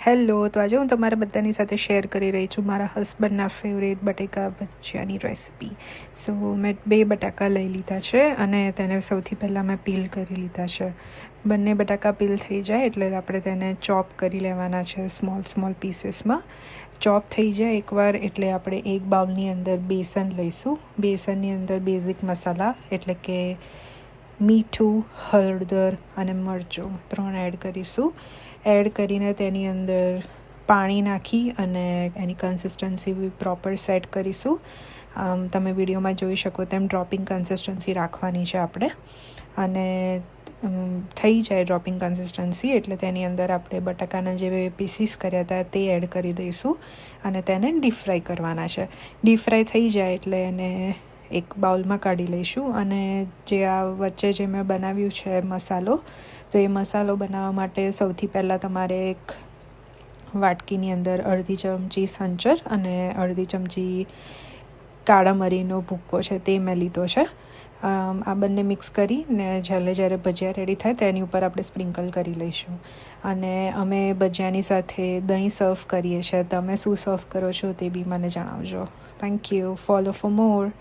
Hello, તો આજે હું તમારા બધાની સાથે શેર કરી રહી છું મારા હસબન્ડના ફેવરેટ બટેકા ભજીયાની રેસિપી. સો મેં 2 બટાકા લઈ લીધા છે અને તેને સૌથી પહેલાં મેં પીલ કરી લીધા છે. બંને બટાકા પીલ થઈ જાય એટલે આપણે તેને ચોપ કરી લેવાના છે સ્મોલ પીસીસમાં. ચોપ થઈ જાય એકવાર એટલે આપણે એક બાઉલની અંદર બેસન લઈશું. બેસનની અંદર બેઝિક મસાલા એટલે કે મીઠું, હળદર અને મરચું 3 એડ કરીશું. એડ કરીને તેની અંદર પાણી નાખી અને એની કન્સિસ્ટન્સી પ્રોપર સેટ કરીશું. તમે વિડીયોમાં જોઈ શકો તેમ ડ્રોપિંગ કન્સિસ્ટન્સી રાખવાની છે આપણે. અને થઈ જાય ડ્રોપિંગ કન્સિસ્ટન્સી એટલે તેની અંદર આપણે બટાકાના જે પીસીસ કર્યા હતા તે એડ કરી દઈશું અને તેને ડીપ ફ્રાય કરવાના છે. ડીપ ફ્રાય થઈ જાય એટલે એને એક બાઉલમાં કાઢી લઈશું. અને જે આ વચ્ચે જે મેં બનાવ્યું છે મસાલો, તો એ મસાલો બનાવવા માટે સૌથી પહેલાં તમારે એક વાટકીની અંદર અડધી ચમચી સંચર અને અડધી ચમચી કાળા મરીનો ભૂક્કો છે તે મેં લીધો છે. આ બંને મિક્સ કરીને જ્યારે ભજીયા રેડી થાય તેની ઉપર આપણે સ્પ્રિંકલ કરી લઈશું. અને અમે ભજીયાની સાથે દહીં સર્વ કરીએ છીએ. તમે શું સર્વ કરો છો તે બી મને જણાવજો. Thank you. Follow for more.